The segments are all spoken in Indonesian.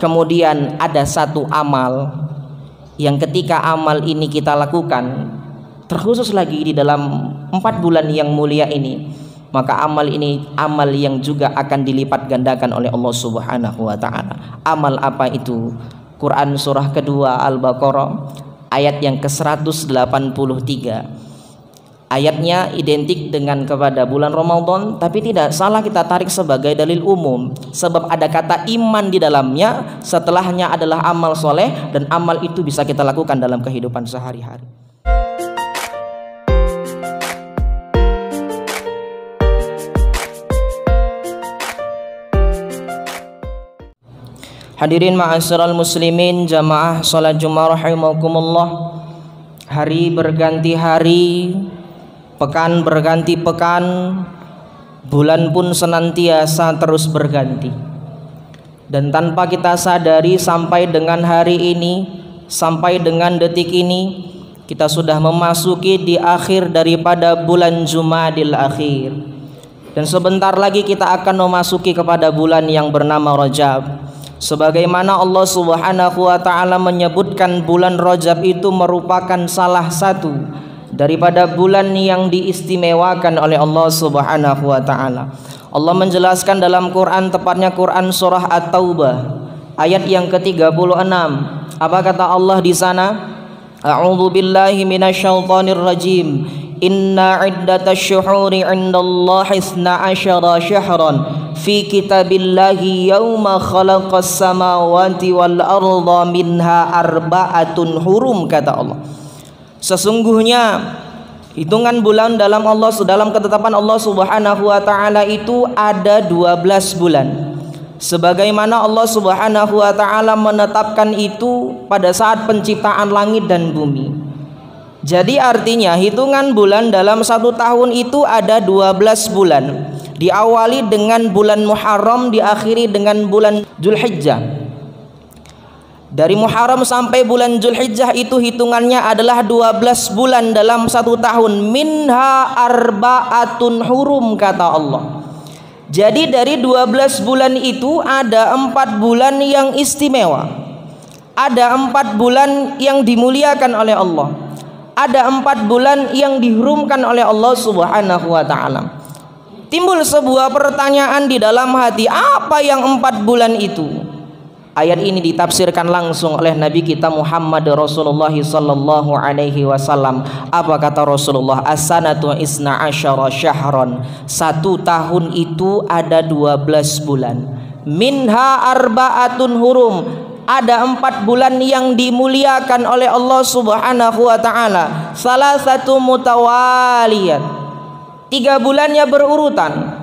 kemudian ada satu amal yang ketika amal ini kita lakukan, terkhusus lagi di dalam 4 bulan yang mulia ini, maka amal ini amal yang juga akan dilipat gandakan oleh Allah Subhanahu wa taala. Amal apa itu? Quran surah kedua Al-Baqarah ayat yang ke-183. Ayatnya identik dengan kepada bulan Ramadan, tapi tidak salah kita tarik sebagai dalil umum, sebab ada kata iman di dalamnya, setelahnya adalah amal soleh, dan amal itu bisa kita lakukan dalam kehidupan sehari-hari. Hadirin ma'asyiral muslimin, jamaah salat Jumat rahimakumullah. Hari berganti hari, pekan berganti pekan, bulan pun senantiasa terus berganti. Dan tanpa kita sadari, sampai dengan hari ini, sampai dengan detik ini, kita sudah memasuki di akhir daripada bulan Jumadil Akhir. Dan sebentar lagi kita akan memasuki kepada bulan yang bernama Rajab. Sebagaimana Allah Subhanahu wa taala menyebutkan bulan Rajab itu merupakan salah satu daripada bulan yang diistimewakan oleh Allah Subhanahu wa taala. Allah menjelaskan dalam Quran, tepatnya Quran surah At-Taubah ayat yang ke-36. Apa kata Allah di sana? A'udzu billahi minasyaitonir rajim. Inna iddatasy syuhuri 'indallahi 12 syahran fi kitabillahi yauma khalaqas samawati wal arda minha arba'atun hurum, kata Allah. Sesungguhnya hitungan bulan dalam ketetapan Allah Subhanahu wa taala itu ada 12 bulan. Sebagaimana Allah Subhanahu wa taala menetapkan itu pada saat penciptaan langit dan bumi. Jadi artinya hitungan bulan dalam 1 tahun itu ada 12 bulan. Diawali dengan bulan Muharram, diakhiri dengan bulan Dzulhijjah. Dari Muharram sampai bulan Dzulhijjah itu hitungannya adalah 12 bulan dalam 1 tahun. Minha arba'atun hurum, kata Allah. Jadi dari 12 bulan itu ada 4 bulan yang istimewa, ada 4 bulan yang dimuliakan oleh Allah, ada 4 bulan yang dihurumkan oleh Allah Subhanahu wa taala. Timbul sebuah pertanyaan di dalam hati, apa yang 4 bulan itu? Ayat ini ditafsirkan langsung oleh Nabi kita Muhammad Rasulullah sallallahu alaihi wasallam. Apa kata Rasulullah? As-sanatu isna asyara syahran. 1 tahun itu ada 12 bulan. Minha arba'atun hurum. Ada 4 bulan yang dimuliakan oleh Allah Subhanahu wa taala. Salah satu mutawaliyat. 3 bulannya berurutan.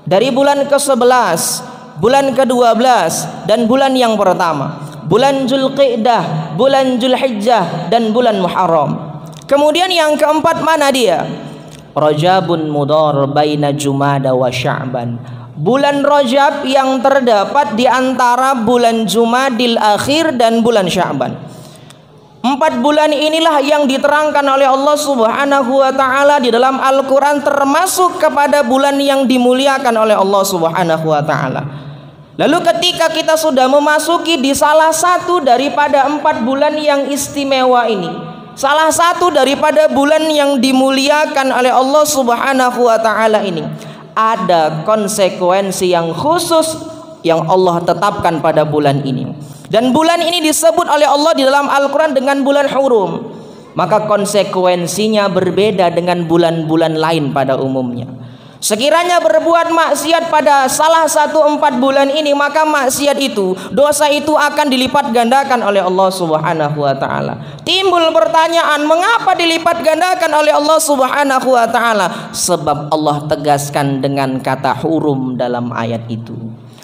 Dari bulan ke-11, bulan ke-12, dan bulan yang pertama, bulan Dzulqa'dah, bulan Dzulhijjah, dan bulan Muharram. Kemudian yang keempat mana dia? Rajabun mudhar baina Jumada wa Sya'ban. Bulan Rajab yang terdapat di antara bulan Jumadil Akhir dan bulan Sya'ban. 4 bulan inilah yang diterangkan oleh Allah Subhanahu wa taala di dalam Al-Qur'an, termasuk kepada bulan yang dimuliakan oleh Allah Subhanahu wa taala. Lalu ketika kita sudah memasuki di salah satu daripada 4 bulan yang istimewa ini, salah satu daripada bulan yang dimuliakan oleh Allah Subhanahu wa taala ini, ada konsekuensi yang khusus yang Allah tetapkan pada bulan ini. Dan bulan ini disebut oleh Allah di dalam Al-Quran dengan bulan hurum. Maka konsekuensinya berbeda dengan bulan-bulan lain pada umumnya. Sekiranya berbuat maksiat pada salah satu 4 bulan ini, maka maksiat itu, dosa itu akan dilipat gandakan oleh Allah Subhanahu wa taala. Timbul pertanyaan, mengapa dilipat gandakan oleh Allah Subhanahu wa taala? Sebab Allah tegaskan dengan kata hurum dalam ayat itu.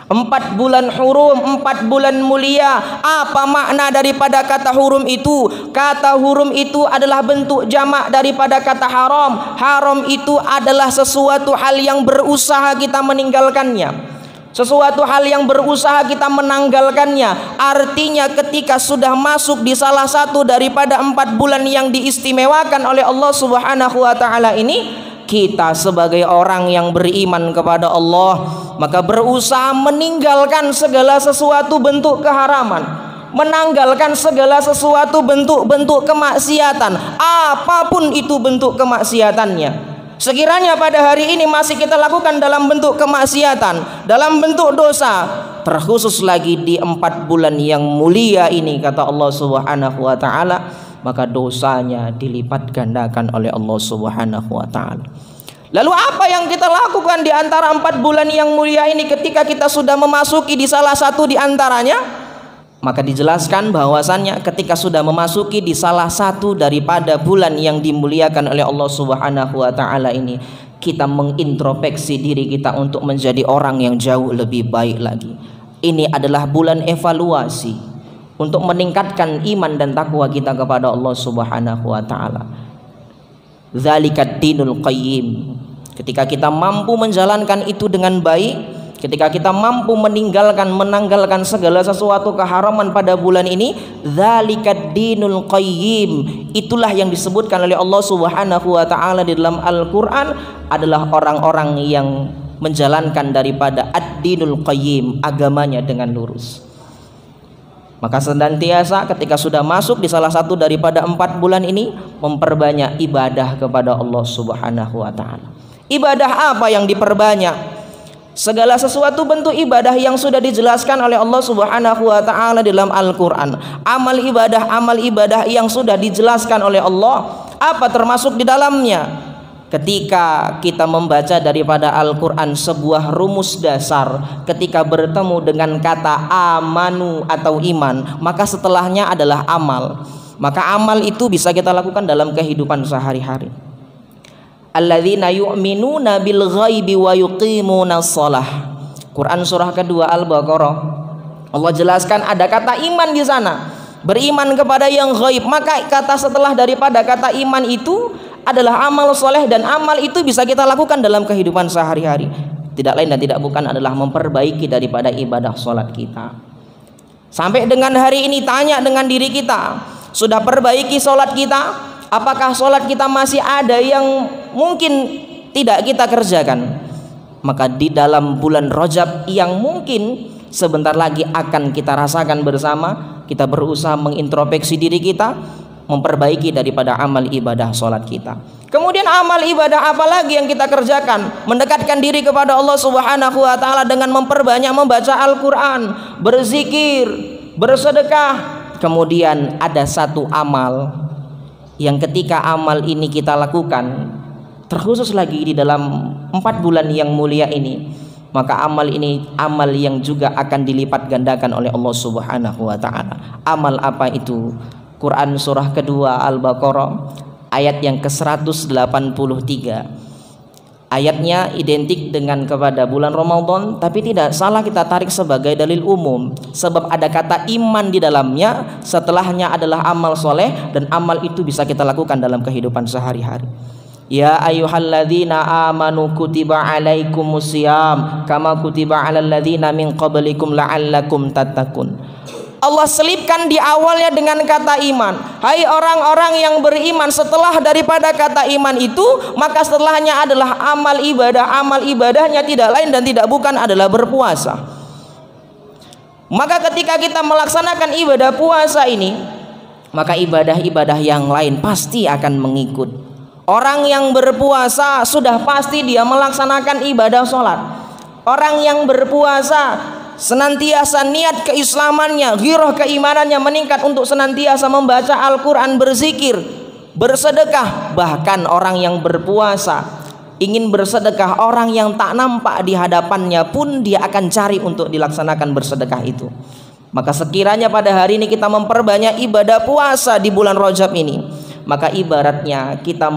4 bulan hurum, 4 bulan mulia. Apa makna daripada kata hurum itu? Kata hurum itu adalah bentuk jamak daripada kata haram. Haram itu adalah sesuatu hal yang berusaha kita meninggalkannya, sesuatu hal yang berusaha kita menanggalkannya. Artinya ketika sudah masuk di salah satu daripada 4 bulan yang diistimewakan oleh Allah Subhanahu wa taala ini, kita sebagai orang yang beriman kepada Allah, maka berusaha meninggalkan segala sesuatu bentuk keharaman, menanggalkan segala sesuatu bentuk-bentuk kemaksiatan, apapun itu bentuk kemaksiatannya. Sekiranya pada hari ini masih kita lakukan dalam bentuk kemaksiatan, dalam bentuk dosa, terkhusus lagi di 4 bulan yang mulia ini, kata Allah Subhanahu wa taala, maka dosanya dilipat gandakan oleh Allah Subhanahu wa taala. Lalu apa yang kita lakukan di antara 4 bulan yang mulia ini ketika kita sudah memasuki di salah satu di antaranya? Maka dijelaskan bahwasannya ketika sudah memasuki di salah satu daripada bulan yang dimuliakan oleh Allah Subhanahu wa taala ini, kita mengintrospeksi diri kita untuk menjadi orang yang jauh lebih baik lagi. Ini adalah bulan evaluasi untuk meningkatkan iman dan takwa kita kepada Allah Subhanahu wa taala. Zalikad dinul qayyim. Ketika kita mampu menjalankan itu dengan baik, ketika kita mampu menanggalkan segala sesuatu keharaman pada bulan ini, zalikad dinul qayyim, itulah yang disebutkan oleh Allah Subhanahu wa taala di dalam Al-Qur'an, adalah orang-orang yang menjalankan daripada ad-dinul qayyim, agamanya dengan lurus. Maka senantiasa ketika sudah masuk di salah satu daripada 4 bulan ini, memperbanyak ibadah kepada Allah Subhanahu wa taala. Ibadah apa yang diperbanyak? Segala sesuatu bentuk ibadah yang sudah dijelaskan oleh Allah Subhanahu wa taala dalam Al-Qur'an. Amal ibadah yang sudah dijelaskan oleh Allah, apa termasuk di dalamnya? Ketika kita membaca daripada Al-Qur'an sebuah rumus dasar, ketika bertemu dengan kata amanu atau iman, maka setelahnya adalah amal. Maka amal itu bisa kita lakukan dalam kehidupan sehari-hari. Alladzina yu'minuna bil ghaibi wa yuqimunas shalah. Quran surah kedua Al-Baqarah. Allah jelaskan ada kata iman di sana. Beriman kepada yang ghaib. Maka kata setelah daripada kata iman itu adalah amal soleh, dan amal itu bisa kita lakukan dalam kehidupan sehari-hari. Tidak lain dan tidak bukan adalah memperbaiki daripada ibadah sholat kita. Sampai dengan hari ini tanya dengan diri kita, sudah perbaiki sholat kita? Apakah sholat kita masih ada yang mungkin tidak kita kerjakan? Maka di dalam bulan Rajab yang mungkin sebentar lagi akan kita rasakan bersama, kita berusaha mengintrospeksi diri kita, memperbaiki daripada amal ibadah sholat kita. Kemudian amal ibadah apa lagi yang kita kerjakan? Mendekatkan diri kepada Allah Subhanahu wa taala dengan memperbanyak membaca Al-Qur'an, berzikir, bersedekah. Kemudian ada satu amal yang ketika amal ini kita lakukan, terkhusus lagi di dalam 4 bulan yang mulia ini, maka amal ini amal yang juga akan dilipat gandakan oleh Allah Subhanahu wa taala. Amal apa itu? Quran surah kedua Al-Baqarah ayat yang ke-183. Ayatnya identik dengan kepada bulan Ramadan, tapi tidak salah kita tarik sebagai dalil umum, sebab ada kata iman di dalamnya, setelahnya adalah amal soleh, dan amal itu bisa kita lakukan dalam kehidupan sehari-hari. Ya ayyuhalladzina amanu kutiba alaikumusiyam kama kutiba alal ladzina min qablikum la'allakum tattaqun. Allah selipkan di awalnya dengan kata iman. Hai orang-orang yang beriman, setelah daripada kata iman itu, maka setelahnya adalah amal ibadah. Amal ibadahnya tidak lain dan tidak bukan adalah berpuasa. Maka ketika kita melaksanakan ibadah puasa ini, maka ibadah-ibadah yang lain pasti akan mengikut. Orang yang berpuasa sudah pasti dia melaksanakan ibadah sholat. Orang yang berpuasa senantiasa niat keislamannya, ghirah keimanannya meningkat untuk senantiasa membaca Al-Quran, berzikir, bersedekah. Bahkan orang yang berpuasa ingin bersedekah, orang yang tak nampak di hadapannya pun dia akan cari untuk dilaksanakan bersedekah itu. Maka sekiranya pada hari ini kita memperbanyak ibadah puasa di bulan Rajab ini, maka ibaratnya kita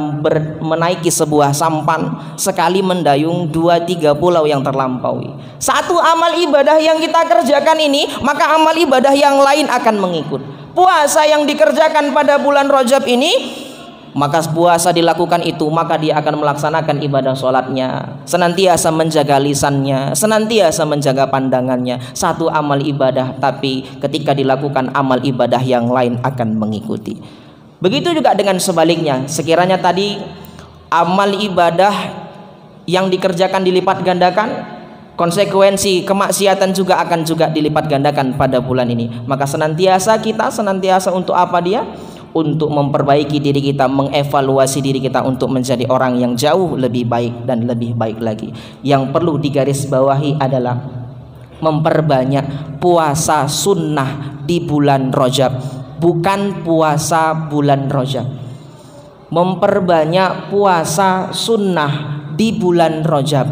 menaiki sebuah sampan, sekali mendayung 2-3 pulau yang terlampaui. Satu amal ibadah yang kita kerjakan ini, maka amal ibadah yang lain akan mengikut. Puasa yang dikerjakan pada bulan Rajab ini, maka puasa dilakukan itu, maka dia akan melaksanakan ibadah sholatnya, senantiasa menjaga lisannya, senantiasa menjaga pandangannya. Satu amal ibadah, tapi ketika dilakukan amal ibadah yang lain akan mengikuti. Begitu juga dengan sebaliknya. Sekiranya tadi amal ibadah yang dikerjakan dilipat gandakan, konsekuensi kemaksiatan juga akan dilipat gandakan pada bulan ini. Maka senantiasa untuk apa dia? Untuk memperbaiki diri kita, mengevaluasi diri kita untuk menjadi orang yang jauh lebih baik dan lebih baik lagi. Yang perlu digarisbawahi adalah memperbanyak puasa sunnah di bulan Rajab, bukan puasa bulan Rajab. Memperbanyak puasa sunnah di bulan Rajab,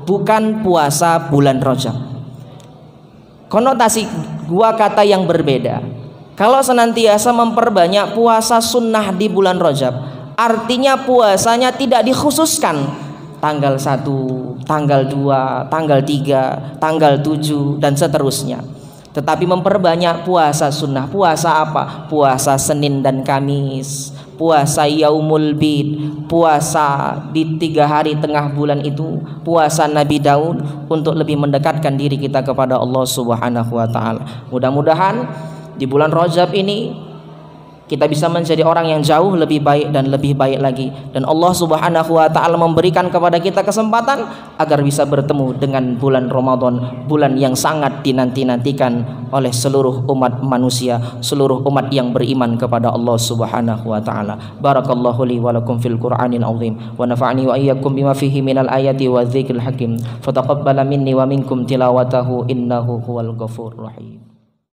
bukan puasa bulan Rajab. Konotasi dua kata yang berbeda. Kalau senantiasa memperbanyak puasa sunnah di bulan Rajab, artinya puasanya tidak dikhususkan tanggal 1, tanggal 2, tanggal 3, tanggal 7 dan seterusnya. Tetapi memperbanyak puasa sunnah. Puasa apa? Puasa Senin dan Kamis, puasa Yaumul Bid, puasa di 3 hari tengah bulan itu, puasa Nabi Daud, untuk lebih mendekatkan diri kita kepada Allah Subhanahu wa taala. Mudah-mudahan di bulan Rajab ini kita bisa menjadi orang yang jauh lebih baik dan lebih baik lagi, dan Allah Subhanahu wa taala memberikan kepada kita kesempatan agar bisa bertemu dengan bulan Ramadan, bulan yang sangat dinanti-nantikan oleh seluruh umat manusia, seluruh umat yang beriman kepada Allah Subhanahu wa taala. Barakallahu li wa lakum fil Qur'anil azim wa nafa'ani wa iyyakum bima fihi minal ayati wa dzikril hakim. Fataqabbala minni wa minkum tilawatahu innahu huwal ghafurur rahim.